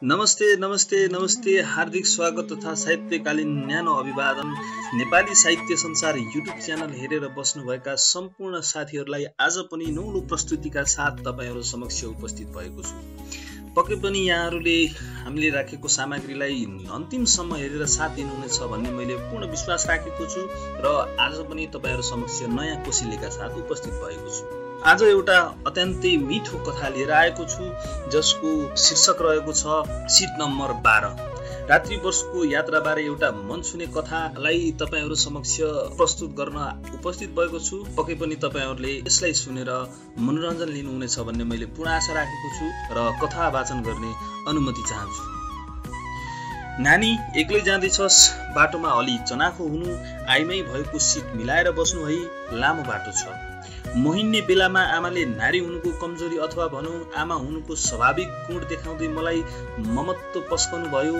नमस्ते नमस्ते नमस्ते हार्दिक स्वागत तथा साहित्यकालीन न्यानो अभिवादन। नेपाली साहित्य संसार युट्युब च्यानल हेरेर बस्नुभएका सम्पूर्ण साथीहरूलाई आज पनि नौलो प्रस्तुतिका साथ तपाईहरु समक्ष उपस्थित भएको छु। पक्कै पनि यहाँहरूले हामीले राखेको सामग्रीलाई अन्तिमसम्म हेरेर साथ दिनुहुनेछ भन्ने मैले पूर्ण विश्वास राखेको छु र आज पनि तपाईहरु समक्ष नयाँ कोसिलीका साथ उपस्थित भएको छु। आज एउटा अत्यन्तै मिठो कथा लिएर आएको छु जसको शीर्षक रहेको छ सिट नम्बर 12। रात्रि वर्षको यात्राबारे एउटा मन छुने कथालाई तपाईहरु समक्ष प्रस्तुत गर्न उपस्थित भएको छु। पक्कै पनि तपाईहरुले यसलाई सुनेर मनोरञ्जन लिनुहुनेछ भन्ने मैले पूर्ण आशा राखेको छु र कथा वाचन गर्ने अनुमति चाहन्छु। नानी एक्लै जाँदैछस्, बाटोमा अलि चनाखो हुनु, आइमै भएको सिट मिलाएर बस्नु है, लामो बाटो छ। मोहिन्ने बेलामा आमाले नारी हुनुको कमजोरी अथवा भनौं आमा हुनुको स्वाभाविक गुण देखाउँदै मलाई ममत्व पस्कनु भयो।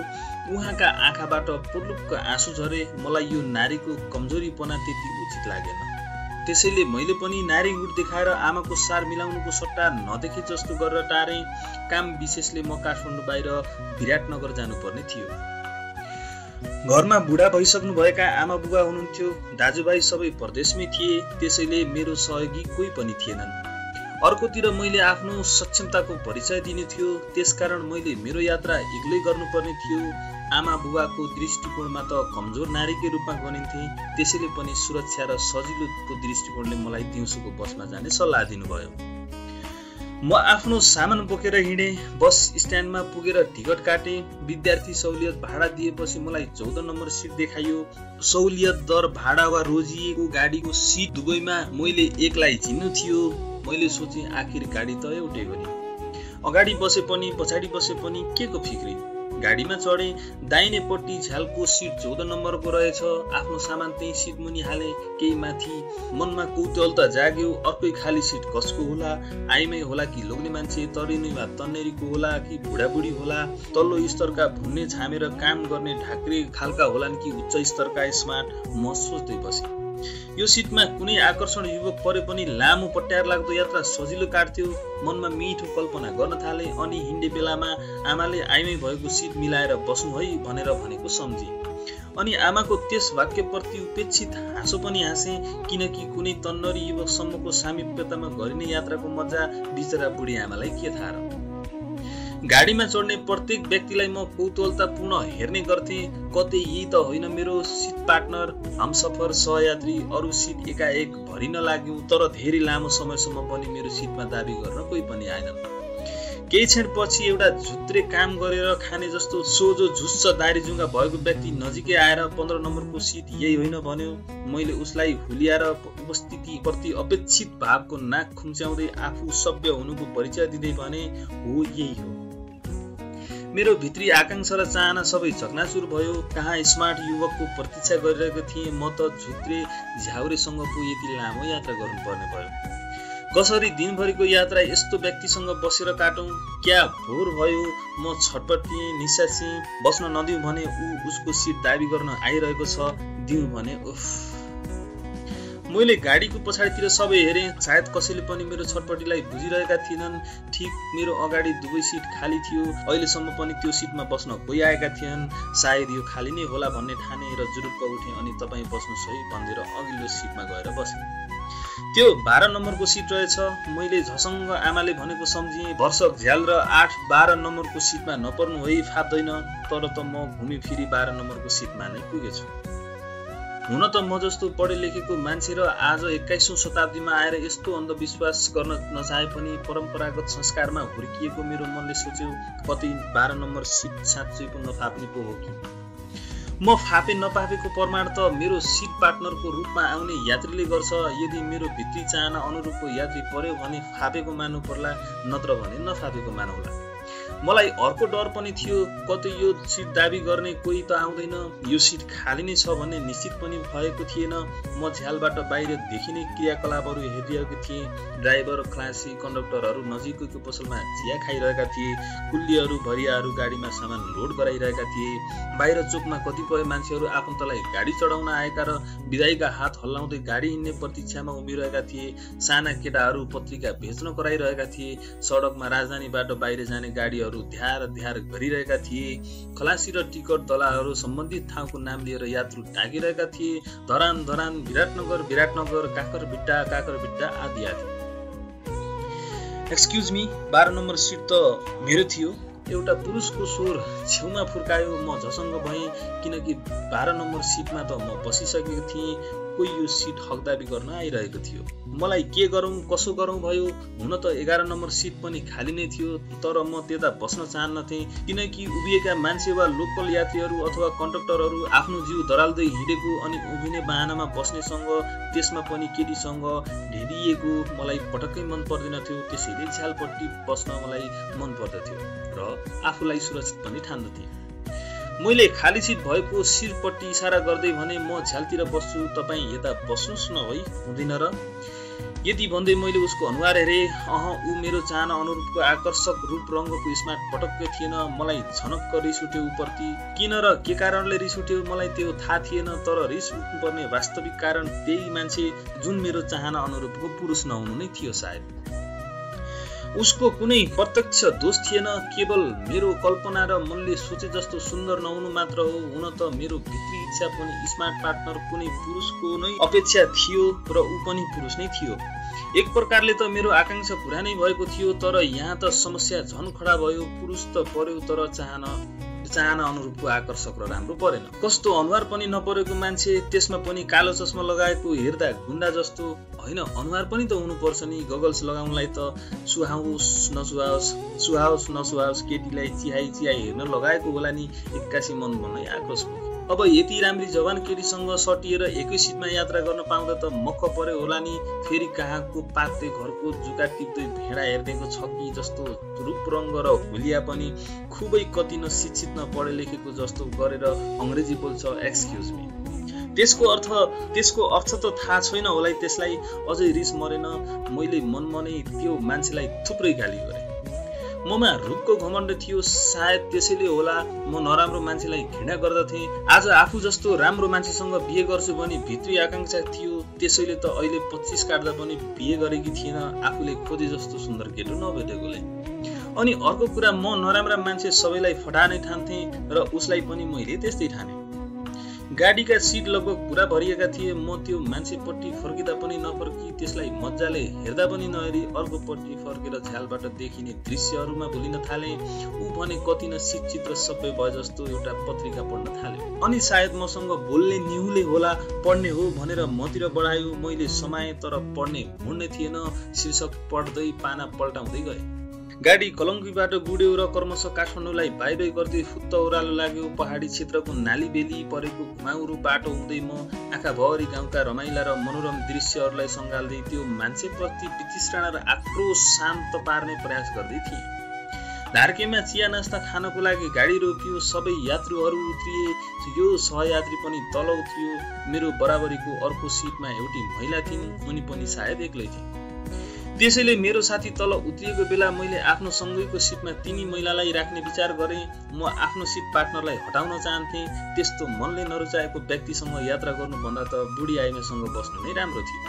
उहाँका आँखाबाट पुर्लुक्क आँसु झरे। मलाई यो नारीको कमजोरीपना त्यति उचित लागेन। त्यसैले मैले पनि नारी गुण देखाएर आमाको सार मिलाउनुको सट्टा नदेखे जस्तो गरेर टारे। काम विशेषले म काठमाडौँ बाहिर विराटनगर जानुपर्ने थियो। घरमा बुढा भइसक्नु भएका आमा बुबा हुनुहुन्थ्यो। दाजुभाइ सबै परदेशमै थिए, त्यसैले मेरो सहयोगी कोही पनि थिएनन्। अर्कोतिर मैले आफ्नो सक्षमताको परिचय दिनु थियो, त्यसकारण मैले मेरो यात्रा एक्लै गर्नुपर्ने थियो। आमा बुबाको दृष्टिकोणमा त कमजोर नारीकै रूपमा गनिन्थे, त्यसैले पनि सुरक्षा र सजिलोको दृष्टिकोणले मलाई दिउँसोको बसमा जाने सल्लाह दिनुभयो। म आफ्नो सामान बोकेर हिँडे। बस स्ट्यान्डमा पुगेर टिकट काटे। विद्यार्थी सहुलियत भाडा दिएपछि मलाई 14 नम्बर सिट देखाइयो। सहुलियत दर भाडा वा रोजिएको गाडीको सिट दुवैमा मैले एकलाई चिन्नु थियो। मैले सोचे आखिर गाडी त एउटै हो नि, अगाडि बसे पनि पछाडि बसे पनि के को फिक्री। गाडीमा चढे। दाहिनेपट्टि झ्यालको सिट 14 नम्बरको रहेछ। आफ्नो सामान त्यही सिट मुनि हाले, केही माथि। मनमा कौतूहलता जाग्यो, अर्कै खाली सिट कसको होला? आइमै होला कि लोग्ने मान्छे, तरिनी वा तन्नेरीको होला कि बुढाबुढी होला? तल्लो स्तरका भुन्ने छामेर काम गर्ने ढाक्रे खालका होलान् कि उच्च स्तरका स्मार्ट? म सोच्दै बसेँ। यो सिटमा कुनै आकर्षण युवक परे पनि लामो पट्यार लाग्दो यात्रा सजिलो काट्थ्यो। मनमा मिठो कल्पना गर्न थाले। अनि हिँड्ने बेलामा आमाले आइमै भएको सिट मिलाएर बस्नु है भनेर भनेको सम्झे। अनि आमाको त्यस वाक्यप्रति उपेक्षित हाँसो पनि हाँसे, किनकि कुनै तन्नरी युवकसम्मको सामिप्यतामा गरिने यात्राको मजा बिचरा बुढी आमालाई के थाहा र। गाडीमा चढ्ने प्रत्येक व्यक्तिलाई म कौतूहलतापूर्ण हेर्ने गर्थे। कतै यही त होइन मेरो सिट पार्टनर, हमसफर, सहयात्री? अरू सिट एकाएक भरिन लाग्यो, तर धेरै लामो समयसम्म पनि मेरो सिटमा दाबी गर्न कोही पनि आएनन्। केही क्षण पछि एउटा झुत्रे काम गरेर खाने जस्तो सोझो झुस्स दाढी जुङ्गा भएको व्यक्ति नजिकै आएर 15 नम्बरको सिट यही होइन भन्यो। मैले उसलाई हुलिएर उपस्थिति प्रति अपेक्षित भावको नाक खुम्च्याउँदै आफू सभ्य हुनुको परिचय दिँदै भने, हो यही हो। मेरो भित्री आकांक्षा र चाहना सबै चकनाचुर भयो। कहाँ स्मार्ट युवकको प्रतीक्षा गरिरहेको थिएँ, म त झुत्रे झ्याउरेसँग पो यति लामो यात्रा गर्नुपर्ने भयो। कसरी दिनभरिको यात्रा यस्तो व्यक्तिसँग बसेर काटौं? क्या भोर भयो। म छटपटिएँ, निसासिएँ। बस्न नदिउँ भने ऊ उसको सिट दाबी गर्न आइरहेको छ, दिउँ भने उफ। मैले गाडीको पछाडितिर सबै हेरेँ। सायद कसैले पनि मेरो छटपटीलाई बुझिरहेका थिएनन्। ठिक मेरो अगाडि दुवै सिट खाली थियो। अहिलेसम्म पनि त्यो सिटमा बस्न कोही आएका थिएनन्। सायद यो खाली नै होला भन्ने ठाने र जुरुक्क उठेँ अनि तपाईँ बस्नुहोस् है भनेर अघिल्लो सिटमा गएर बसेँ। त्यो 12 नम्बरको सिट रहेछ। मैले झसङ्ग आमाले भनेको सम्झिएँ। भर्सक झ्याल र 8-12 नम्बरको सिटमा नपर्नु है फाप्दैन। तर त म घुमी फिरी 12 नम्बरको सिटमा नै पुगेछु। हुन त म जस्तो पढे लेखेको मान्छे र आज 21औं शताब्दीमा आएर यस्तो अन्धविश्वास गर्न नचाहे पनि परम्परागत संस्कारमा हुर्किएको मेरो मनले सोच्यो, कतै 12 नम्बर सिट साँच्चै पो नफाप्ने पो हो कि। म फापे नपापेको प्रमाण त मेरो सिट पार्टनरको रूपमा आउने यात्रीले गर्छ। यदि मेरो भित्री चाहना अनुरूपको यात्री पर्यो भने फापेको मान्नु पर्ला, नत्र भने नफापेको मानौला। मलाई अर्को डर पनि थियो, कतै यो सिट दाबी गर्ने कोही त आउँदैन। यो सिट खाली नै छ भन्ने निश्चित पनि भएको थिएन। म झ्यालबाट बाहिर देखिने क्रियाकलापहरू हेरिरहेको थिएँ। ड्राइभर, खलासी, कन्डक्टरहरू नजिकैको पसलमा चिया खाइरहेका थिए। कुल्लीहरू, भरियाहरू गाडीमा सामान लोड गराइरहेका थिए। बाहिर चोकमा कतिपय मान्छेहरू आफन्तलाई गाडी चढाउन आएका र विदाईका हात हल्लाउँदै गाडी हिँड्ने प्रतीक्षामा उभिरहेका थिए। साना केटाहरू पत्रिका बेच्न कराइरहेका थिए। सडकमा राजधानीबाट बाहिर जाने गाडीहरू यात्रुहरू ध्यार गरिरहेका थिए। खलासी र टिकट दलालहरू सम्बन्धित ठाउँको नाम लिएर यात्रु टाँगिरहेका थिए। धरान विराटनगर काकरभिट्टा आदि आदि। एक्सक्युज मी, 12 नम्बर सिट त मेरो थियो। एउटा पुरुषको स्वर छेउमा फुर्कायो। म झसङ्ग भएँ, किनकि 12 नम्बर सिटमा त म बसिसकेको थिएँ। कोही यो सिट हकदाबी गर्न आइरहेको थियो। मलाई के गरौँ कसो गरौँ भयो। हुन त 11 नम्बर सिट पनि खाली नै थियो, तर म त्यता बस्न चाहन्नथेँ, किनकि उभिएका मान्छे वा लोकल यात्रीहरू अथवा कन्डक्टरहरू आफ्नो जिउ दराल्दै हिँडेको अनि उभिने बाहनामा बस्नेसँग, त्यसमा पनि केटीसँग ढेडिएको मलाई पटक्कै मन पर्दैन थियो। त्यसैले झ्यालपट्टि बस्न मलाई मन पर्दथ्यो र आफूलाई सुरक्षित पनि ठान्दथे। मैले खाली सिट भएको शिरपट्टि इसारा गर्दै भने, म झ्यालतिर बस्छु, तपाईँ यता बस्नुहोस् न है, हुँदैन र? यति भन्दै मैले उसको अनुहार हेरेँ। ऊ मेरो चाहना अनुरूपको आकर्षक रूप रङ्गको स्मार्ट पटक्कै थिएन। मलाई झनक्क रिस उठ्यो उप्रति। किन र के कारणले रिस उठ्यो मलाई त्यो थाहा थिएन, तर रिस उठ्नुपर्ने वास्तविक कारण त्यही मान्छे जुन मेरो चाहना अनुरूपको पुरुष नहुनु नै थियो। सायद उसको कुनै प्रत्यक्ष दोष थिएन, केवल मेरो कल्पना र मनले सोचे जस्तो सुन्दर नहुनु मात्र हो। हुन त मेरो भित्री इच्छा पनि स्मार्ट पार्टनर कुनै पुरुषको नै अपेक्षा थियो र ऊ पनि पुरुष नै थियो। एक प्रकारले त मेरो आकांक्षा पुरा नै भएको थियो, तर यहाँ त समस्या झन खडा भयो। पुरुष त पर्यो, तर चाहना अनुरूपको आकर्षक र राम्रो परेन। कस्तो अनुहार पनि नपरेको मान्छे, त्यसमा पनि कालो चस्मा लगाएको, हेर्दा गुन्डा जस्तो। होइन, अनुहार पनि त हुनुपर्छ नि। गगल्स लगाउनलाई त सुहाओस् नसुहाओस् केटीलाई चिहाई हेर्न लगाएको होला नि। एक्कासी मन भन्नै आक्रोश पुग्यो। अब यति राम्री जवान केटीसँग सटिएर एकै सिटमा यात्रा गर्न पाउँदा त मक्क पर्यो होला नि। फेरि कहाँको पाक्दै घरको जुका टिप्दै भेडा हेर्दैको छकी जस्तो रूप रङ्ग र हुलिया पनि खुबै कति न शिक्षित न पढे लेखेको जस्तो गरेर अङ्ग्रेजी बोल्छ। Excuse me. त्यसको अर्थ त थाहा छैन होला त्यसलाई। अझै रिस मरेन। मैले मनमनै त्यो मान्छेलाई थुप्रै गाली गरेँ। ममा रूपको घमण्ड थियो, सायद त्यसैले होला म नराम्रो मान्छेलाई घृणा गर्दथेँ। आज आफू जस्तो राम्रो मान्छेसँग बिहे गर्छु भने भित्री आकांक्षा थियो। त्यसैले त अहिले 25 काट्दा पनि बिहे गरेकी थिएन, आफूले खोजे जस्तो सुन्दर केटो नभेटेकोले। अनि अर्को कुरा, म नराम्रा मान्छे सबैलाई फटा नै ठान्थेँ र उसलाई पनि मैले त्यस्तै ठाने। गाडीका सिट लगभग पुरा भरिएका थिए। म त्यो मान्छेपट्टि फर्किँदा पनि नफर्की, त्यसलाई मजाले हेर्दा पनि नहेरी अर्कोपट्टि फर्केर झ्यालबाट देखिने दृश्यहरूमा भुलिन थाले। ऊ भने कति न शिक्षित र सबै भए जस्तो एउटा पत्रिका पढ्न थाल्यो। अनि सायद मसँग बोल्ने निहुले होला, पढ्ने हो भनेर मतिर बढायो। मैले समाएँ, तर पढ्ने हुड नै थिएन। शीर्षक पढ्दै पाना पल्टाउँदै गए। गाडी कलङ्कीबाट गुड्यो र क्रमशः काठमाडौँलाई बाई गर्दै फुत्त ओह्रालो लाग्यो। पहाडी क्षेत्रको नाली बेली परेको घुमाउरो बाटो हुँदै म आँखाभरि गाउँका रमाइला र मनोरम दृश्यहरूलाई सँगाल्दै त्यो मान्छेप्रति वितृष्णा र आक्रोश शान्त पार्ने प्रयास गर्दै थिएँ। धार्केमा चिया नास्ता खानको लागि गाडी रोकियो। सबै यात्रुहरू उत्रिए। यो सहयात्री पनि तल उत्रियो। मेरो बराबरीको अर्को सिटमा एउटी महिला थिइन्, उनी पनि सायद एक्लै थिइन्। त्यसैले मेरो साथी तल उत्रिएको बेला मैले आफ्नो सँगैको सिटमा तिनी महिलालाई राख्ने विचार गरेँ। म आफ्नो सिट पार्टनरलाई हटाउन चाहन्थेँ। त्यस्तो मनले नरुचाएको व्यक्तिसँग यात्रा गर्नुभन्दा त बुढी आइमासँग बस्नु नै राम्रो थियो।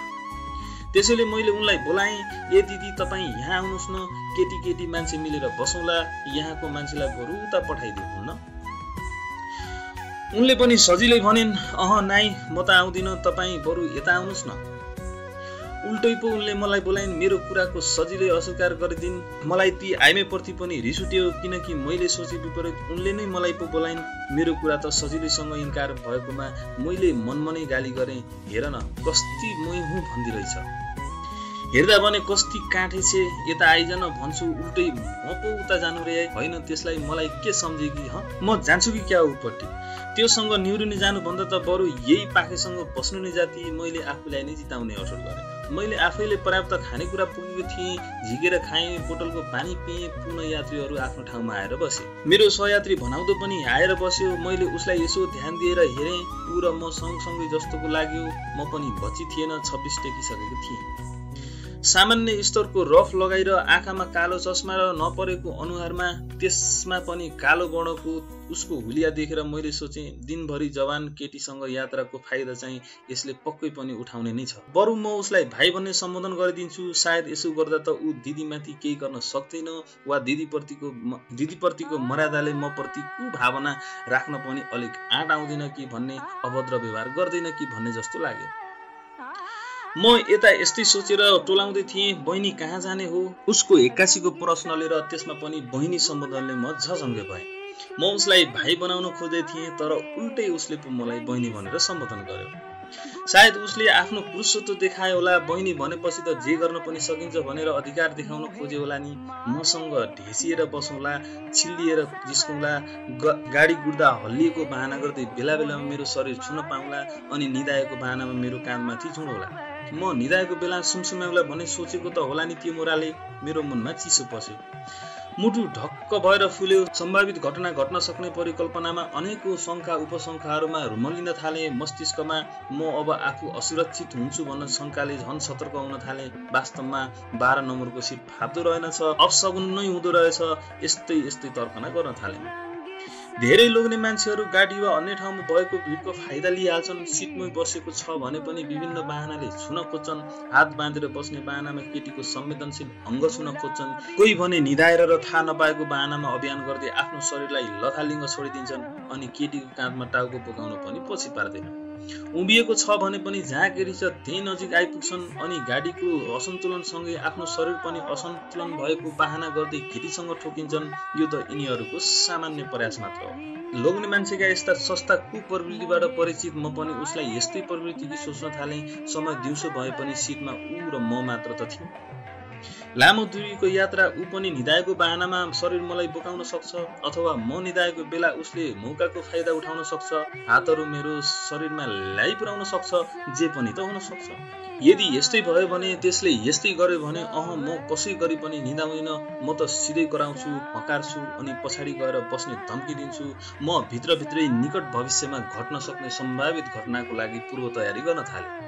त्यसैले मैले उनलाई बोलाएँ, ए दिदी तपाईँ यहाँ आउनुहोस् न, केटी मान्छे मिलेर बसौँला, यहाँको मान्छेलाई बरु उता पठाइदिनु हुन्न। उनले पनि सजिलै भनिन्, नाइ म त आउँदिन, तपाईँ बरु यता आउनुहोस् न। उल्टै पो उनले मलाई बोलाइन्। मेरो कुराको सजिलै अस्वीकार गरिदिन्। मलाई ती आइमेप्रति पनि रिस उठ्यो, किनकि मैले सोचे विपरीत उनले नै मलाई पो बोलाइन्। मेरो कुरा त सजिलैसँग इन्कार भएकोमा मैले मनमनै गाली गरेँ। हेर न कस्ती मै हुँ भन्दी रहेछ, हेर्दा भने कस्ती काँठे छे, यता आइजन भन्छु उल्टै म पो उता जानु रे। होइन त्यसलाई मलाई के सम्झेकी, म जान्छु कि क्या उपट्टि। त्योसँग निहुरिने जानुभन्दा त बरु यही पाखेसँग बस्नु नै जाति। मैले आफूलाई नै जिताउने अठोट गरेँ। मैले आफैले पर्याप्त खानेकुरा पुगेको थिएँ, झिकेर खाएँ, बोतलको पानी पिएँ। पुनः यात्रीहरू आफ्नो ठाउँमा आएर बसे। मेरो सहयात्री भनाउँदो पनि आएर बस्यो। मैले उसलाई यसो ध्यान दिएर हेरेँ। ऊ र म सँगसँगै जस्तोको लाग्यो। म पनि बची थिएन, 26 टेकिसकेको थिएँ। सामान्य स्तरको रफ लगाएर आँखामा कालो चस्मा र नपरेको अनुहारमा त्यसमा पनि कालो वर्णको उसको हुलिया देखेर मैले सोचे दिनभरि जवान केटीसँग यात्राको फाइदा चाहिँ यसले पक्कै पनि उठाउने नै छ। बरु म उसलाई भाइ भन्ने सम्बोधन गरिदिन्छु। सायद यसो गर्दा त ऊ दिदीमाथि केही गर्न सक्दैन वा दिदीप्रतिको मर्यादाले म प्रति कुभावना राख्न पनि अलिक आँट आउँदैन कि भन्ने, अभद्र व्यवहार गर्दैन कि भन्ने जस्तो लाग्यो। म यता यस्तै सोचेर टोलाउँदै थिएँ, बहिनी कहाँ जाने हो? उसको एक्कासीको प्रश्न लिएर त्यसमा पनि बहिनी सम्बोधनले म झझङ्गे भएँ। म उसलाई भाइ बनाउन खोज्दै थिएँ, तर उल्टै उसले पो मलाई बहिनी भनेर सम्बोधन गर्यो। सायद उसले आफ्नो पुरुषत्व देखायो होला, बहिनी भनेपछि त जे गर्न पनि सकिन्छ भनेर अधिकार देखाउन खोज्यो होला नि। मसँग ढेसिएर बसौँला, छिल्लिएर जिस्कौँला, गाडी गुड्दा हल्लिएको बहाना गर्दै बेला बेलामा मेरो शरीर छुन पाउँला, अनि निदाएको बहानामा मेरो काँधमाथि झुँडौला। म निदाएको बेला सुमसुम्याउला भन्ने सोचेको त होला नि त्यो मोराले। मेरो मनमा चिसो पस्यो, मुटु ढक्क भएर फुल्यो। सम्भावित घटना घट्न सक्ने परिकल्पनामा अनेकौं शङ्का उपशङ्काहरूमा रुमलिन थाले। मस्तिष्कमा म अब आफू असुरक्षित हुन्छु भन्न शङ्काले झन् सतर्क हुन थाले। वास्तवमा 12 नम्बरको सिट फाप्दो रहेनछ, अपसगुन नै हुँदो रहेछ, यस्तै तर्कना गर्न थाले। धेरै लोग्ने मान्छेहरू गाडी वा अन्य ठाउँमा भएको भिडको फाइदा लिइहाल्छन्। सिटमै बसेको छ भने पनि विभिन्न बाहनाले छुन खोज्छन्। हात बाँधेर बस्ने बाहनामा केटीको संवेदनशील अङ्ग छुन खोज्छन्। कोही भने निधाएर र थाहा नपाएको बाहनामा अभियान गर्दै आफ्नो शरीरलाई लथालिङ्ग छोडिदिन्छन्। अनि केटीको काँधमा टाउको बोकाउन पनि पछि पार्दैन। उभिएको छ भने पनि जहाँ केटी छ त्यही नजिक आइपुग्छन्। अनि गाडीको असन्तुलनसँगै आफ्नो शरीर पनि असन्तुलन भएको बाहना गर्दै केटीसँग ठोकिन्छन्। यो त यिनीहरूको सामान्य प्रयास मात्र हो। लोग्ने मान्छेका यस्ता सस्ता कुप्रवृत्तिबाट परिचित म पनि उसलाई यस्तै प्रवृत्तिकी सोच्न थालेँ। समय दिउँसो भए पनि सिटमा ऊ र म मात्र त थियौँ। लामो दूरीको यात्रा ऊ पनि निदाएको बहानामा शरीर मलाई बोकाउन सक्छ, अथवा म निदाएको बेला उसले मौकाको फाइदा उठाउन सक्छ। हातहरू मेरो शरीरमा ल्याइपुर्याउन सक्छ, जे पनि त हुन सक्छ। यदि यस्तै भयो भने, त्यसले यस्तै गर्यो भने म कसै गरी पनि निदाउँदिन। म त सिधै कराउँछु, हकार्छु, अनि पछाडि गएर बस्ने धम्की दिन्छु। म भित्रभित्रै निकट भविष्यमा घट्न सक्ने सम्भावित घटनाको लागि पूर्व तयारी गर्न थालेँ।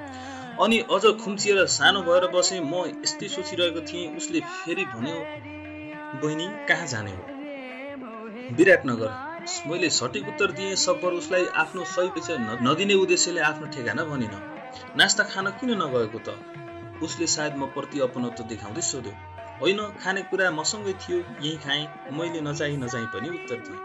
अनि अझ खुम्चिएर सानो भएर बसे। म यस्तै सोचिरहेको थिएँ, उसले फेरि भन्यो, बहिनी कहाँ जाने हो? विराटनगर। मैले सठिक उत्तर दिएँ। सकभर उसलाई आफ्नो सही परिचय नदिने उद्देश्यले आफ्नो ठेगाना भनिन। नास्ता खान किन नगएको त? उसले सायद म प्रति अपनत्व देखाउँदै सोध्यो। होइन, खानेकुरा मसँगै थियो, यही खाएँ। मैले नचाही पनि उत्तर दिएँ।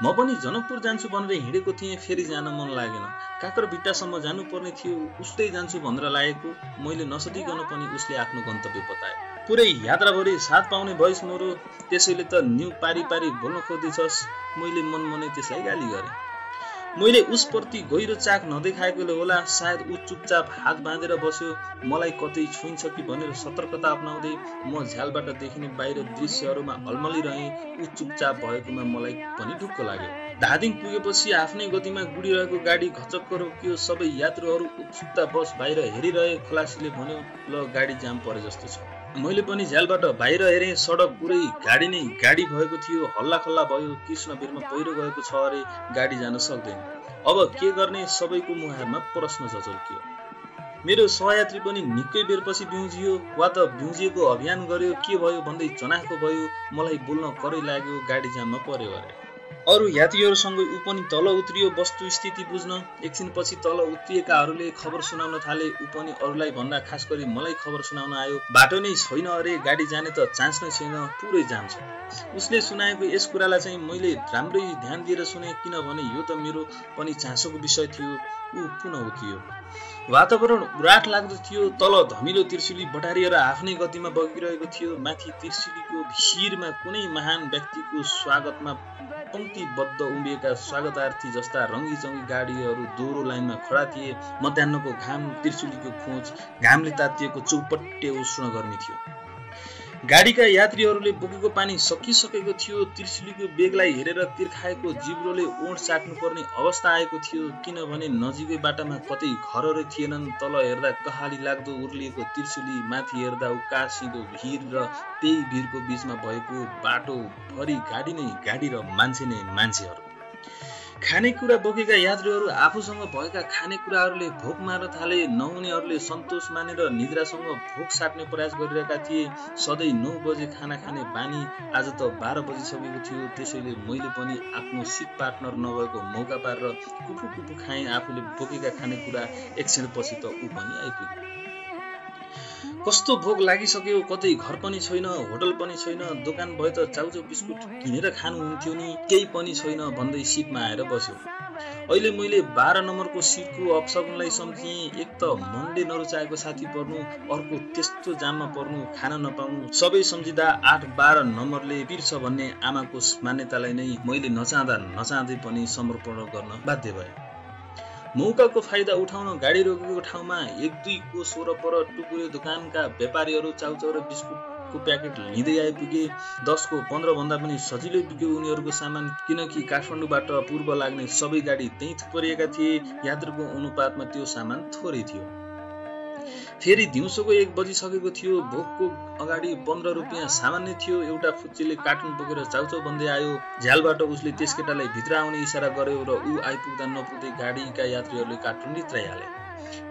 म पनि जनकपुर जान्छु भनेर हिँडेको थिएँ, फेरि जान मन लागेन। काकरभिट्टासम्म जानुपर्ने थियो, उस्तै जान्छु भनेर लागेको। मैले नसोधिकन पनि उसले आफ्नो गन्तव्य बतायो। पुरै यात्राभरि साथ पाउने भइस मोरो, त्यसैले त न्यू पारी बोल्न खोज्दैछस्। मैले मनमनै त्यसलाई गाली गरेँ। मैले उसप्रति गहिरो चाख नदेखाएकोले होला, सायद ऊ चुपचाप हात बाँधेर बस्यो। मलाई कतै छुइन्छ कि भनेर सतर्कता अपनाउँदै म झ्यालबाट देखिने बाहिर दृश्यहरूमा अल्मलिरहेँ। ऊ चुपचाप भएकोमा मलाई पनि ढुक्क लाग्यो। धादिङ पुगेपछि आफ्नै गतिमा गुडिरहेको गाडी घचक्क रोकियो। सबै यात्रुहरू उत्सुकता बस बाहिर हेरिरहे। खलासीले भन्यो, ल गाडी जाम परे जस्तो छ। मैले पनि झ्यालबाट बाहिर हेरेँ। सडक पुरै गाडी भएको थियो। हल्लाखल्ला भयो। कृष्णवीरमा पहिरो गएको छ अरे, गाडी जान सक्दैन। अब के गर्ने? सबैको मुहारमा प्रश्न झचल्कियो। मेरो सहयात्री पनि निकै बेरपछि बिउजियो, वा त बिउजिएको अभियान गर्यो, के भयो भन्दै चनाखो भयो। मलाई बोल्न करै लाग्यो। गाडी जाममा पर्यो अरे। अरू यात्रीहरूसँगै ऊ पनि तल उत्रियो वस्तुस्थिति बुझ्न। एकछिनपछि तल उत्रिएकाहरूले खबर सुनाउन थाले। ऊ पनि अरूलाई भन्दा खास गरी मलाई खबर सुनाउन आयो। बाटो नै छैन अरे, गाडी जाने त चान्स नै छैन, पुरै जाम छ। उसले सुनाएको यस कुरालाई चाहिँ मैले राम्रै ध्यान दिएर सुने, किनभने यो त मेरो पनि चासोको विषय थियो। ऊ पुनः उकियो। वातावरण उराट लाग्दो थियो। तल धमिलो त्रिशुली बटारिएर आफ्नै गतिमा बगिरहेको थियो। माथि त्रिशुलीको भिरमा कुनै महान व्यक्तिको स्वागतमा पंक्तिबद्ध उभिएका स्वागतार्थी जस्ता रङ्गीचङ्गी गाडीहरू दोहोरो लाइनमा खडा थिए। मध्याहको घाम त्रिशुलीको खोज घामले तातिएको चौपट्टे उष्ण गर्मी थियो। गाडीका यात्रीहरूले बोकेको पानी सकिसकेको थियो। त्रिशुलीको बेगलाई हेरेर तिर्खाएको जिब्रोले ओठ चाट्नुपर्ने अवस्था आएको थियो, किनभने नजिकै बाटामा कतै घरहरू थिएनन्। तल हेर्दा कहाली लाग्दो उर्लिएको त्रिशुली, माथि हेर्दा उकासिँदो भिर र त्यही भिरको बीचमा भएको बाटो भरि गाडी नै गाडी र मान्छे नै मान्छेहरू। खानेकुरा बोकेका यात्रीहरू आफूसँग भएका खानेकुराहरूले भोक मार्न थाले। नहुनेहरूले सन्तोष मानेर निद्रासँग भोक साट्ने प्रयास गरिरहेका थिए। सधैँ 9 बजे खाना खाने बानी आज त 12 बजिसकेको थियो। त्यसैले मैले पनि आफ्नो सिट पार्टनर नभएको मौका पारेर कुपु कुपु खाएँ। आफूले बोकेका खानेकुरा एक क्षणपछि त ऊ पनि आइपुग्यो। कस्तो भोक लागिसक्यो। कतै घर पनि छैन, होटल पनि छैन। दोकान भए त चाउचाउ बिस्कुट किनेर खानुहुन्थ्यो नि। केही पनि छैन भन्दै सिटमा आएर बस्यो। अहिले मैले 12 नम्बरको सिटको अपशकुनलाई सम्झिएँ। एक त मनले नरुचाएको साथी पर्नु, अर्को त्यस्तो जाममा पर्नु, खान नपाउनु। सबै सम्झिँदा 8-12 नम्बरले पिर्छ भन्ने आमाको मान्यतालाई नै मैले नचाहँदै पनि समर्पण गर्न बाध्य भएँ। मौकाको फाइदा उठाउन गाडी रोकेको ठाउँमा 1-2 कोस वरपर टुकुरे दोकानका व्यापारीहरू चाउचाउ र बिस्कुटको प्याकेट लिँदै आइपुगे। 10 को 15 भन्दा पनि सजिलै बिग्यो उनीहरूको सामान, किनकि काठमाडौँबाट पूर्व लाग्ने सबै गाडी त्यही थुपरिएका थिए। यात्रुको अनुपातमा त्यो सामान थोरै थियो। फेरि दिउँसोको 1 बजिसकेको थियो। भोकको अगाडि 15 रुपियाँ सामान्य थियो। एउटा फुच्चीले कार्टुन बोकेर चाउचाउ भन्दै आयो। झ्यालबाट उसले त्यस केटालाई भित्र आउने इसारा गर्यो र ऊ आइपुग्दा नपुग्दै गाडीका यात्रीहरूले कार्टुन भित्राइहाले।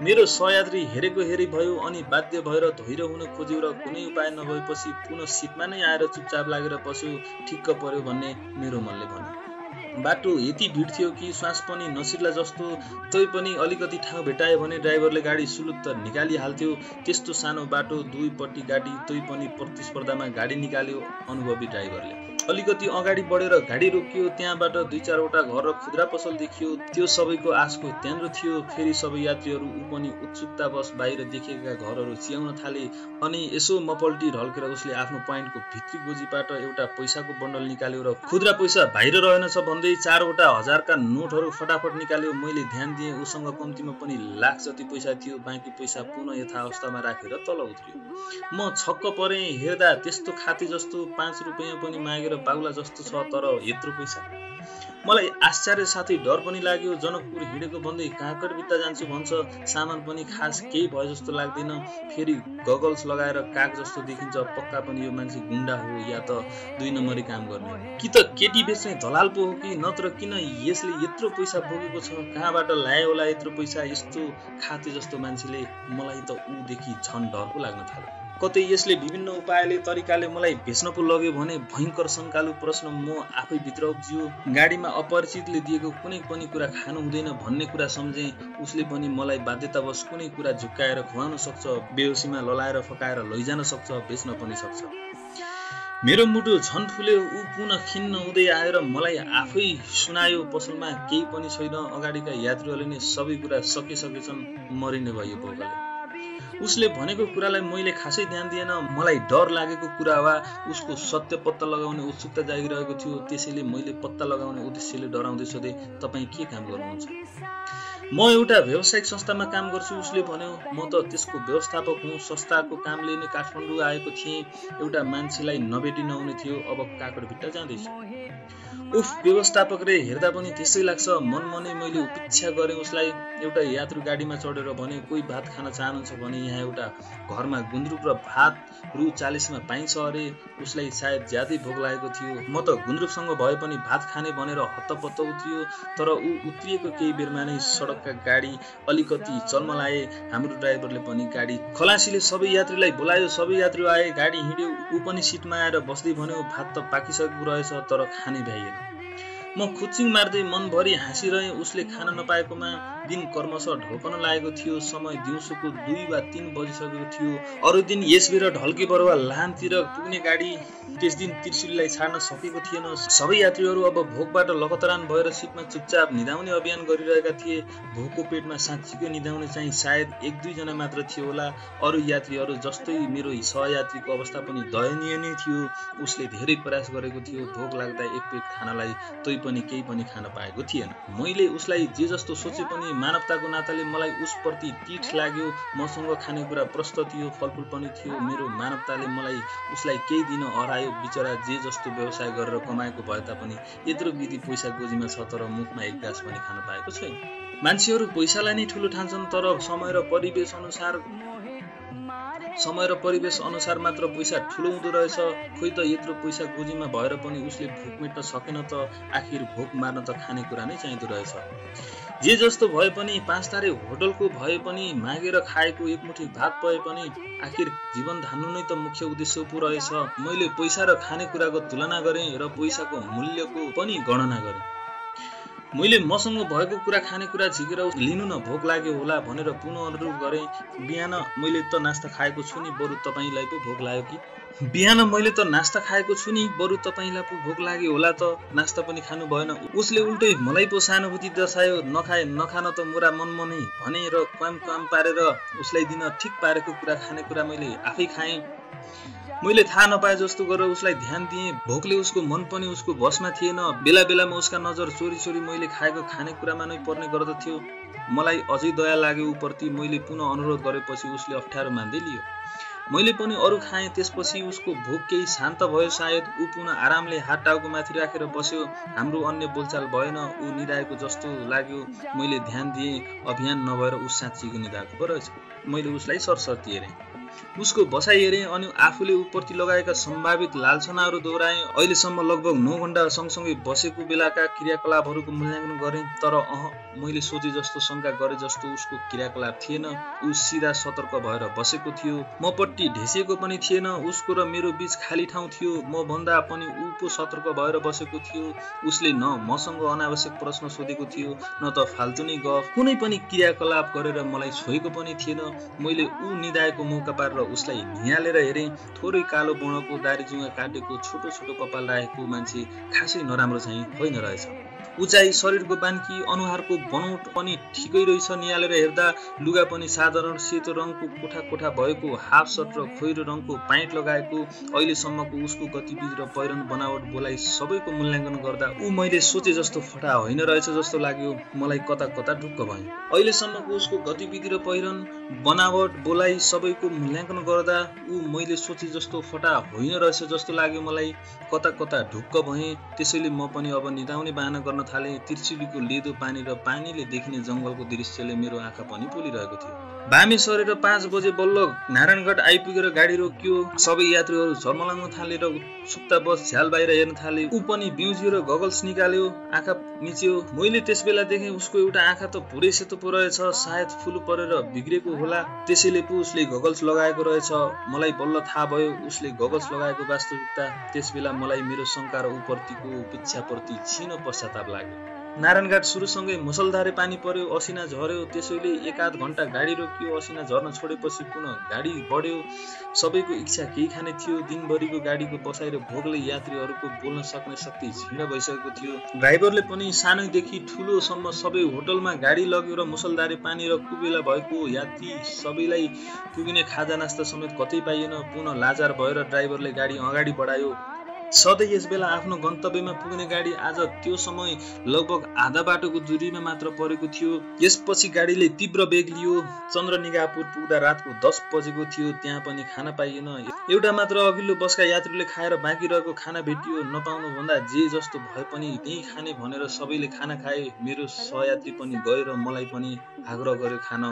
मेरो सहयात्री हेरेको हेरी भयो अनि बाध्य भएर धैर्य हुन खोज्यो र कुनै उपाय नभएपछि पुनः सिटमा नै आएर चुपचाप लागेर बस्यो। ठिक्क पर्यो भन्ने मेरो मनले भन्यो। बाटो यति भिड थियो कि श्वास पनि नसिर्ला जस्तो। तै पनि अलिकति ठाउँ भेटायो भने ड्राइभरले गाडी सुलुत्त निकालिहाल्थ्यो। त्यस्तो सानो बाटो, दुईपट्टि गाडी, तै पनि प्रतिस्पर्धामा गाडी निकाल्यो अनुभवी ड्राइभरले। अलिकति अगाडि बढेर गाडी रोकियो। त्यहाँबाट 2-4वटा घर र खुद्रा पसल देखियो। त्यो सबैको आशको केन्द्र थियो। फेरि सबै यात्रीहरू ऊ पनि उत्सुकतावश बाहिर देखेका घरहरू चियाउन थाले। अनि यसो मपल्टी ढल्केर उसले आफ्नो प्वाइन्टको भित्री गोजीबाट एउटा पैसाको बन्डल निकाल्यो र खुद्रा पैसा बाहिर रहेनछ भन्दै 4वटा 1000का नोटहरू फटाफट निकाल्यो। मैले ध्यान दिएँ उसँग कम्तीमा पनि लाख जति पैसा थियो। बाँकी पैसा पुनः यथावस्थामा राखेर तल उत्रियो। म छक्क परेँ। हेर्दा त्यस्तो खाते जस्तो 5 रुपियाँ पनि मागेर पाउला जस्तो छ, तर यत्रो पैसा। मलाई आश्चर्य साथै डर पनि लाग्यो। जनकपुर हिँडेको भन्दै काँकर बित्ता जान्छु भन्छ। सामान पनि खास केही भए जस्तो लाग्दैन। फेरि गगल्स लगाएर काग जस्तो देखिन्छ। पक्का पनि यो मान्छे गुण्डा हो या त 2 नम्बरी काम गर्ने। कि त केटी बेच्ने दलाल पो हो कि नत्र किन यसले यत्रो पैसा बोकेको छ। कहाँबाट ल्यायो होला यत्रो पैसा। यस्तो खाते जस्तो मान्छेले मलाई त ऊदेखि झन् डर पो लाग्न थाल्यो। कतै यसले विभिन्न उपायले तरिकाले मलाई बेच्न पो लग्यो भने भयङ्कर शङ्कालु प्रश्न म आफै भित्र उब्जियो। गाडीमा अपरिचितले दिएको कुनै पनि कुरा खानु हुँदैन भन्ने कुरा सम्झेँ। उसले पनि मलाई बाध्यतावश कुनै कुरा झुक्काएर खुवाउन सक्छ, बेहोसीमा ललाएर फकाएर लैजान सक्छ, बेच्न पनि सक्छ। मेरो मुटु झन् फुल्यो। ऊ पुनः खिन्न हुँदै आएर मलाई आफै सुनायो। पसलमा केही पनि छैन। अगाडिका यात्रीहरूले नै सबै कुरा सकेछन्। मरिने भयो भोकले। उसले भनेको कुरालाई मैले खासै ध्यान दिएन। मलाई डर लागेको कुरा वा उसको सत्य पत्ता लगाउने उत्सुकता जागिरहेको थियो। त्यसैले मैले पत्ता लगाउने उद्देश्यले डराउँदै सोधेँ, तपाईँ के काम गर्नुहुन्छ? म एउटा व्यावसायिक संस्थामा काम गर्छु उसले भन्यो। म त त्यसको व्यवस्थापक हुँ। संस्थाको कामले नै काठमाडौँ आएको थिएँ। एउटा मान्छेलाई नभेटी नहुने थियो। अब काकडभिट्टा जाँदैछु। उफ, व्यवस्थापक रे, हेर्दा पनि त्यस्तै लाग्छ। मनमनै मैले उपेक्षा गरेँ उसलाई। एउटा यात्रु गाडीमा चढेर भने, कोही भात खान चाहनुहुन्छ भने यहाँ एउटा घरमा गुन्द्रुक र भात रु 40 मा पाइन्छ अरे। उसलाई सायद ज्यादै भोक लागेको थियो। म त गुन्द्रुकसँग भए पनि भात खाने भनेर हत्तपत्त उत्रियो। तर ऊ उत्रिएको केही बेरमा नै सडकका गाडी अलिकति चल्मलाए। हाम्रो ड्राइभरले पनि गाडी खलासीले सबै यात्रीलाई बोलायो। सबै यात्रु आए। गाडी हिँड्यो। ऊ पनि सिटमा आएर बस्दै भन्यो, भात त पाकिसकेको रहेछ, तर खाने भ्याइएन। म खुच्चिङ मार्दै मनभरि हाँसिरहेँ। उसले खान नपाएकोमा दिन कर्मशः ढल्कन लागेको थियो। समय दिउँसोको 2 वा 3 बजिसकेको थियो। अरू दिन यसबेर ढल्के बरुवा लाहानतिर पुग्ने गाडी त्यस दिन त्रिशुलीलाई छाड्न सकेको थिएन। सबै यात्रीहरू अब भोकबाट लखतरान भएर सिटमा चुपचाप निदाउने अभियान गरिरहेका थिए। भोकको पेटमा साँच्चीकै निदाउने चाहिँ सायद 1-2 जना मात्र थियो होला। अरू यात्रीहरू जस्तै मेरो सहयात्रीको अवस्था पनि दयनीय नै थियो। उसले धेरै प्रयास गरेको थियो। भोक लाग्दा एक पेट खानलाई तै पनि केही पनि खान पाएको थिएन। मैले उसलाई जे जस्तो सोचे पनि मानवताको नाताले मलाई उसप्रति तीठ लाग्यो। मसँग खानेकुरा प्रष्ट थियो, फलफुल पनि थियो। मेरो मानवताले मलाई उसलाई केही दिन हरायो। बिचरा जे जस्तो व्यवसाय गरेर कमाएको भए तापनि यत्रो विधि पैसा गोजीमा छ, तर मुखमा एक गाँस पनि खान पाएको छैन। मान्छेहरू पैसालाई नै ठुलो ठान्छन्, तर समय र परिवेश अनुसार समय र परिवेश अनुसार मात्र पैसा ठुलो हुँदो रहेछ। खोइ त यत्रो पैसा गोजीमा भएर पनि उसले भोक मेट्न सकेन त आखिर भोक मार्न त खानेकुरा नै चाहिँदो रहेछ। जे जस्तो भए पनि 5 तारे होटलको भए पनि मागेर खाएको एकमुठी भात पाए पनि आखिर जीवन धान्नु नै त मुख्य उद्देश्य पो रहेछ। मैले पैसा र खानेकुराको तुलना गरेँ र पैसाको मूल्यको पनि गणना गरेँ। मैले मसँग भएको कुरा खानेकुरा झिकेर लिनु न भोक लाग्यो होला भनेर पुनः अनुरोध गरेँ। बिहान मैले त नास्ता खाएको छु नि, बरु तपाईलाई पो भोक लाग्यो कि? बिहान मैले त नास्ता खाएको छु नि, बरु तपाईलाई पो भोक लाग्यो होला त? नास्ता पनि खानु भएन। उसले उल्टै मलाई पो सहानुभूति दर्शायो। नखाए नखान त मोरा मनमा नै भने र काम पारेर उसलाई दिन ठिक पारेको कुरा खानेकुरा मैले आफै खाएँ। मैले थाहा नपाए जस्तो गरेर उसलाई ध्यान दिएँ। भोकले उसको मन पनि उसको बसमा थिएन। बेला बेलामा उसका नजर चोरी चोरी मैले खाएको खानेकुरामा नै पर्ने गर्दथ्यो। मलाई अझै दया लाग्यो उप्रति। मैले पुनः अनुरोध गरेपछि उसले अप्ठ्यारो मान्दै लियो। मैले पनि अरू खाएँ। त्यसपछि उसको भोक केही शान्त भयो सायद। ऊ पुनः आरामले हात टाउको माथि राखेर बस्यो। हाम्रो अन्य बोलचाल भएन। ऊ निदाएको जस्तो लाग्यो। मैले ध्यान दिएँ अभियान नभएर ऊ साँच्चीको निदाएको पो रहेछ। मैले उसलाई सरसर्ती हेरेँ, उसको बसाइ हेरेँ अनि आफूले उप्रति लगाएका सम्भावित लालसनाहरू दोहोऱ्याएँ। अहिलेसम्म लगभग 9 घण्टा सँगसँगै बसेको बेलाका क्रियाकलापहरूको मूल्याङ्कन गरेँ। तर मैले सोचे जस्तो शङ्का गरे जस्तो उसको क्रियाकलाप थिएन। ऊ सिधा सतर्क भएर बसेको थियो। मपट्टि ढेसिएको पनि थिएन। उसको र मेरो बीच खाली ठाउँ थियो। म भन्दा पनि ऊ पो सतर्क भएर बसेको थियो। उसले न मसँग अनावश्यक प्रश्न सोधेको थियो न त फाल्तुनी गफ। कुनै पनि क्रियाकलाप गरेर मलाई छोएको पनि थिएन। मैले ऊ निदाएको मौका पारेर उसलाई निहालेर हेरेँ। थोरै कालो वर्णको दारी जुङ्गा काटेको छोटो छोटो कपाल राखेको मान्छे खासै नराम्रो चाहिँ होइन रहेछ। उचाइ, शरीरको बान्की, अनुहारको बनोट पनि ठिकै रहेछ। निहालेर हेर्दा लुगा पनि साधारण सेतो रङको कोठा कोठा भएको हाफ सर्ट र खैरो रङको प्यान्ट लगाएको। अहिलेसम्मको उसको गतिविधि र पहिरन बनावट बोलाइ सबैको मूल्याङ्कन गर्दा ऊ मैले सोचे जस्तो फटा होइन रहेछ जस्तो लाग्यो। मलाई कता कता ढुक्क भयो। अहिलेसम्मको उसको गतिविधि र पहिरन बनावट बोलाइ सबैको मूल्याङ्कन गर्दा ऊ मैले सोचे जस्तो फटा होइन रहेछ जस्तो लाग्यो। मलाई कता कता ढुक्क भएँ। त्यसैले म पनि अब निदाउने बाहना गर्न थालेँ। त्रिचुलीको लेदो पानी र पानीले देखिने जङ्गलको दृश्यले मेरो आँखा पनि पोलिरहेको थियो। बामे सरेर 5 बजे बल्ल नारायणगढ आइपुगेर गाडी रोकियो। सबै यात्रीहरू झर्मलाउन थाले र सुक्ता बस झ्याल बाहिर हेर्न थाले। ऊ पनि बिउजियो र गगल्स निकाल्यो, आँखा मिच्यो। मैले त्यसबेला देखेँ उसको एउटा आँखा त पुरै सेतो पो रहेछ। सायद फुलु परेर बिग्रेको होला, त्यसैले पो उसले गगल्स लगाएको रहेछ। मलाई बल्ल थाहा भयो उसले गगल्स लगाएको वास्तविकता। त्यसबेला मलाई मेरो शङ्का र उप्रतिको उपेक्षाप्रति क्षीण पश्चाताप लाग्यो। नारायणघाट सुरुसँगै मुसलधारे पानी पर्यो, असिना झर्यो। त्यसैले 1-8 घण्टा गाडी रोकियो। असिना झर्न छोडेपछि पुनः गाडी बढ्यो। सबैको इच्छा केही खाने थियो। दिनभरिको गाडीको बसाइ र भोकले यात्रीहरूको बोल्न सक्ने शक्ति झिँड भइसकेको थियो। ड्राइभरले पनि सानैदेखि ठुलोसम्म सबै होटलमा गाडी लग्यो र मुसलधारे पानी र कुबेला भएको यात्री सबैलाई पुगिने खाजा नास्ता समेत कतै पाइएन। पुनः लाचार भएर ड्राइभरले गाडी अगाडि बढायो। सधैँ यस बेला आफ्नो गन्तव्यमा पुग्ने गाडी आज त्यो समय लगभग आधा बाटोको दूरीमा मात्र परेको थियो। यसपछि गाडीले तीव्र वेग लियो। चन्द्रनिगाहपुर पुग्दा रातको 10 बजेको थियो। त्यहाँ पनि खाना पाइएन। एउटा मात्र अघिल्लो बसका यात्रीले खाएर बाँकी रहेको खाना भेटियो। नपाउनु भन्दा जे जस्तो भए पनि त्यही खाने भनेर सबैले खाना खाए। मेरो सहयात्री पनि गयो र मलाई पनि आग्रह गर्यो खान।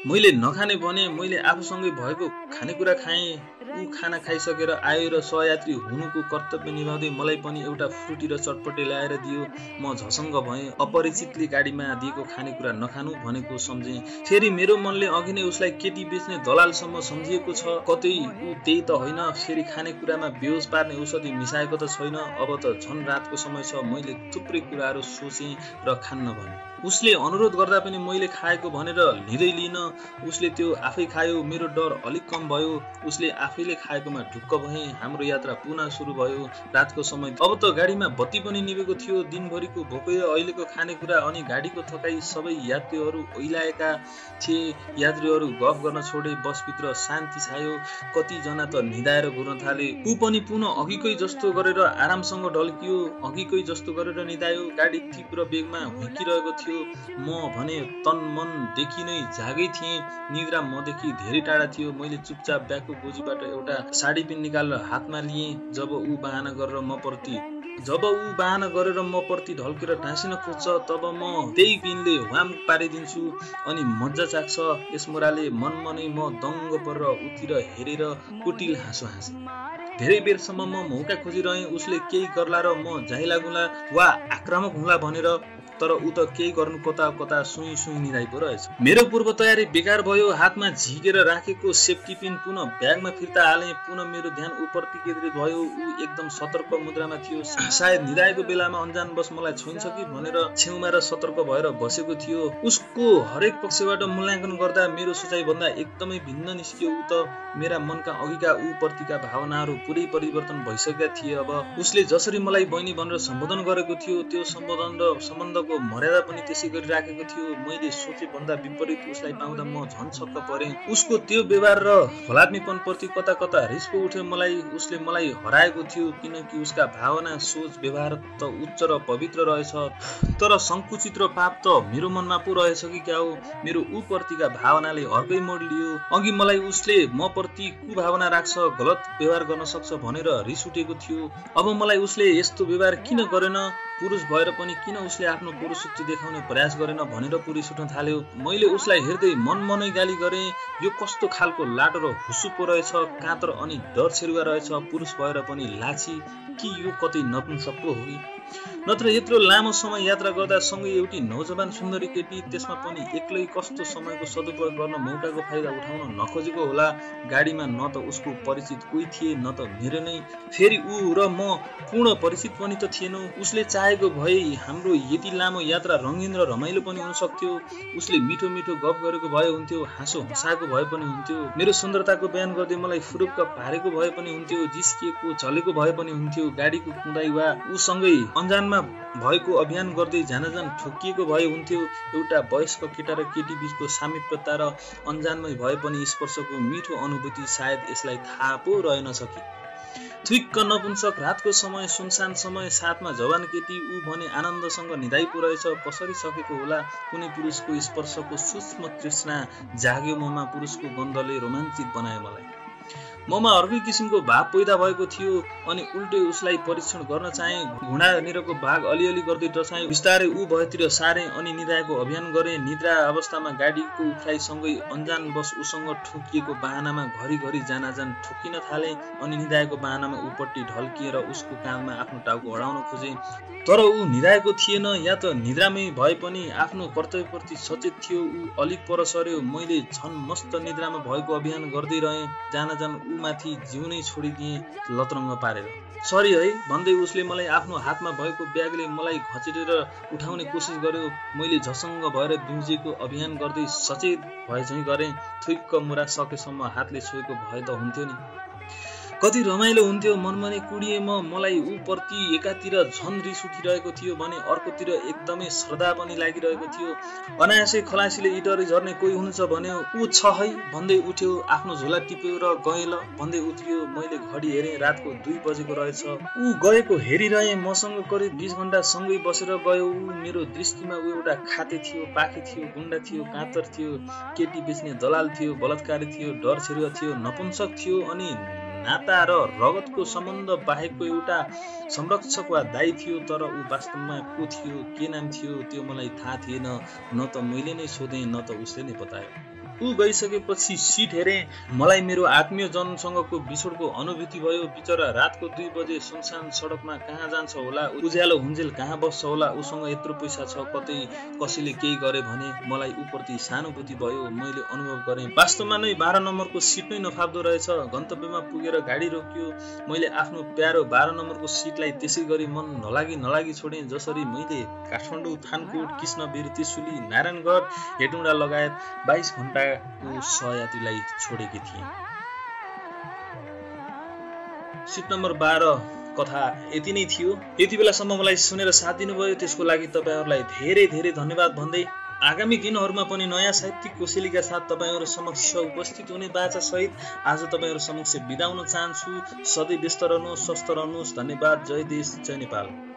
मैले नखाने भने। मैले आफूसँगै भएको खानेकुरा खाएँ। ऊ खाना खाइसकेर आयो र सहयात्री हुनुको कर्तव्य निभाउँदै मलाई पनि एउटा फ्रुटी र चटपटे ल्याएर दियो। म झसङ्ग भएँ। अपरिचितले गाडीमा दिएको खानेकुरा नखानु भनेको सम्झेँ। फेरि मेरो मनले अघि नै उसलाई केटी बेच्ने दलालसम्म सम्झिएको छ। कतै ऊ त्यही त होइन, फेरि खानेकुरामा बेहोस पार्ने औषधि मिसाएको त छैन। अब त झन् रातको समय छ। मैले थुप्रै कुराहरू सोचेँ र खान्न भने। उसले अनुरोध गर्दा पनि मैले खाएको भनेर लिँदै लिन। उसले त्यो आफै खायो। मेरो डर अलिक कम भयो। उसले आफैले खाएकोमा ढुक्क भएँ। हाम्रो यात्रा पुनः सुरु भयो। रातको समय। अब त गाडीमा बत्ती पनि निभेको थियो। दिनभरिको भोकै, अहिलेको खानेकुरा अनि गाडीको थकाइ सबै यात्रीहरू ओइलाएका थिए। यात्रीहरू गफ गर्न छोडे। बसभित्र शान्ति छायो। कतिजना त निदाएर घुर्न थाले। ऊ पनि पुनः अघिकै जस्तो गरेर आरामसँग ढल्कियो। अघिकै जस्तो गरेर निदायो। गाडी तीव्र वेगमा हुर्किरहेको थियो। म भने तन मनदेखि नै जागै थिएँ। निद्रा मदेखि धेरै टाढा थियो। मैले चुपचाप ब्यागको गोजीबाट एउटा साडी पिन निकालेर हातमा लिएँ। जब ऊ बहाना गरेर म प्रति ढल्केर टाँसिन खोज्छ तब म त्यही पिनले वाम पारिदिन्छु अनि मज्जा चाख्छ। यसमुराले मनमनै म दङ्ग परेर उतिर हेरेर कुटिल हाँसो हाँसे। धेरै बेरसम्म म मौका खोजिरहेँ उसले केही गर्ला र म झाइलागुला वा आक्रामक हुँला भनेर। तर ऊ त केही गर्नु कता सुई निदाइ पो रहेछ। मेरो पूर्व तयारी बेकार भयो। हातमा झिकेर राखेको सेफ्टी पिन पुनः ब्यागमा फिर्ता हालेँ। पुनः मेरो ध्यान ऊप्रति केन्द्रित भयो। ऊ एकदम सतर्क मुद्रामा थियो। सायद निदाएको बेलामा अन्जानवश मलाई छोइन्छ कि भनेर छेउमा र सतर्क भएर बसेको थियो। उसको हरेक पक्षबाट मूल्याङ्कन गर्दा मेरो सोचाइ भन्दा एकदमै भिन्न निस्कियो। ऊ त मेरा मनका अघिका ऊ प्रतिका भावनाहरू पुरै परिवर्तन भइसकेका थिए। अब उसले जसरी मलाई बहिनी भनेर सम्बोधन गरेको थियो त्यो सम्बन्धको मर्यादा पनि त्यसै गरी राखेको थियो। मैले सोचे भन्दा विपरीत उसलाई पाउँदा म झन् छक्क परेँ। उसको त्यो व्यवहार र भलाद्मीपन प्रति कता रिस पो उठ्यो मलाई। उसले मलाई हराएको थियो किनकि उसका भावना सोच व्यवहार त उच्च र पवित्र रहेछ। तर संकुचित र पाप त मेरो मनमा पो रहेछ कि क्या हो। मेरो ऊ प्रतिका भावनाले अर्कै मोड लियो। अघि मलाई उसले म प्रति कुभावना राख्छ, गलत व्यवहार गर्न सक्छ भनेर रिस उठेको थियो। अब मलाई उसले यस्तो व्यवहार किन गरेन, पुरुष भएर पनि किन उसले आफ्नो पुरुषत्व देखाउने प्रयास गरेन भनेर पुरै उठ्न थाल्यो। मैले उसलाई हेर्दै मनमनै गाली गरेँ। यो कस्तो खालको लाटो र हुसु पो रहेछ, कातर अनि डर छेरुवा रहेछ। पुरुष भएर पनि लाछी कि यो कतै नपुंसक पो हो कि? नत्र यत्रो लामो समय यात्रा गर्दा सँगै एउटी नौजवान सुन्दरी केटी, त्यसमा पनि एक्लै, कस्तो समयको सदुपयोग गर्न मौकाको फाइदा उठाउन नखोजेको होला। गाडीमा न त उसको परिचित कोही थिए न त मेरो नै। फेरि ऊ र म पूर्ण परिचित पनि त थिएनौँ। उसले चाहेको भए हाम्रो यति लामो यात्रा रङ्गीन र रमाइलो पनि हुन सक्थ्यो। उसले मिठो गफ गरेको भए हुन्थ्यो, हाँसो हँसाएको भए पनि हुन्थ्यो, मेरो सुन्दरताको बयान गर्दै मलाई फुरुक्क पारेको भए पनि हुन्थ्यो, जिस्किएको झलेको भए पनि हुन्थ्यो, गाडीको कुदाइ वा उसँगै अन्जानमा भएको अभियान गर्दै जान ठोकिएको भए हुन्थ्यो। एउटा वयस्क केटा र केटी बीचको सामिप्यता र अन्जानमै भए पनि स्पर्शको मिठो अनुभूति, सायद यसलाई थाहा पो रहेन सकी। थुक्क नपुंसक रातको समय, सुनसान समय, साथमा जवान केटी, ऊ भने आनन्दसँग निदाइ पो रहेछ। कसरी सकेको होला? कुनै पुरुषको स्पर्शको सूक्ष्म तृष्णा जाग्यो ममा। पुरुषको गन्धले रोमाञ्चित बनायो मलाई। ममा अर्कै किसिमको भाव पैदा भएको थियो अनि उल्टै उसलाई परीक्षण गर्न चाहे। घुँडा निरको भाग अलिअलि गर्दै डसाएँ। बिस्तारै ऊ भएतिर सारे अनि निदाएको अभियान गरे। निद्रा अवस्थामा गाडीको उफ्राइसँगै अन्जानवश उसँग ठोकिएको बाहनामा घरिघरि जान ठोकिन थाले अनि निदाएको बाहनामा ऊपट्टि ढल्किएर उसको काँधमा आफ्नो टाउको अडाउन खोजे। तर ऊ निदाएको थिएन, या त निद्रामै भए पनि आफ्नो कर्तव्यप्रति सचेत थियो। ऊ अलिक पर सर्यो। मैले झन् मस्त निद्रामा भएको अभियान गर्दै रहेँ। जान ऊ माथि जिउ नै छोडिदिए लत्रङ्ग पारेर। सरी है भन्दै उसले मलाई आफ्नो हातमा भएको ब्यागले मलाई घचेटेर उठाउने कोसिस गर्यो। मैले झसङ्ग भएर बिउजेको अभियान गर्दै सचेत भए झैँ गरेँ। थुक्क मुरा सकेसम्म हातले छोएको भए त हुन्थ्यो नि। कति रमाइलो हुन्थ्यो। मनमनै कुडिए मलाई ऊ प्रति एकातिर झन् रिस उठिरहेको थियो भने अर्कोतिर एकदमै श्रद्धा पनि लागिरहेको थियो। अनायासै खलासीले इटरी झर्ने कोही हुनुहुन्छ भन्यो। ऊ छ है भन्दै उठ्यो, आफ्नो झोला टिप्यो र गएल भन्दै उत्रियो। मैले घडी हेरेँ, रातको 2 बजेको रहेछ। ऊ गएको हेरिरहेँ। मसँग करिब 20 घण्टा सँगै बसेर गयो ऊ। मेरो दृष्टिमा ऊ एउटा खाते थियो, पाखे थियो, गुण्डा थियो, कातर थियो, केटी बेच्ने दलाल थियो, बलात्कारी थियो, डर छेरुवा थियो, नपुंसक थियो अनि नाता र रगतको सम्बन्ध बाहेकको एउटा संरक्षक वा दाइ थियो। तर ऊ वास्तवमा को थियो, के नाम थियो त्यो मलाई थाहा थिएन। न त मैले नै सोधेँ न त उसले नै बतायो। ऊ गइसकेपछि सिट हेरेँ। मलाई मेरो आत्मीय जनसँगको बिछोडको अनुभूति भयो। बिचरा रातको 2 बजे सुनसान सडकमा कहाँ जान्छ होला, उज्यालो हुन्जेल कहाँ बस्छ होला, उसँग यत्रो पैसा छ, कतै कसैले केही गरे भने मलाई ऊप्रति सहानुभूति भयो। मैले अनुभव गरेँ वास्तवमा नै 12 नम्बरको सिट नै नफाप्दो रहेछ। गन्तव्यमा पुगेर गाडी रोकियो। मैले आफ्नो प्यारो 12 नम्बरको सिटलाई त्यसै गरी मन नलागी छोडेँ जसरी मैले काठमाडौँ, थानकोट, कृष्णवीर, त्रिशुली, नारायणगढ, हेटौँडा लगायत 22 घण्टा सहयात्रीलाई छोडेकी थिए। सिट नम्बर 12 कथा यति नै थियो। यति बेलासम्म मलाई सुनेर साथ दिनुभयो त्यसको लागि तपाईहरुलाई धेरै धेरै धन्यवाद भन्दै आगामी दिनहरुमा पनि नयाँ साहित्यिक कोसेलीका साथ तपाईहरु समक्ष उपस्थित हुने बाचा सहित आज तपाईहरु समक्ष बिदा हुन चाहन्छु। सधैँ व्यस्त रहनुहोस्, स्वस्थ रहनुहोस्। धन्यवाद। जय देश, जय नेपाल।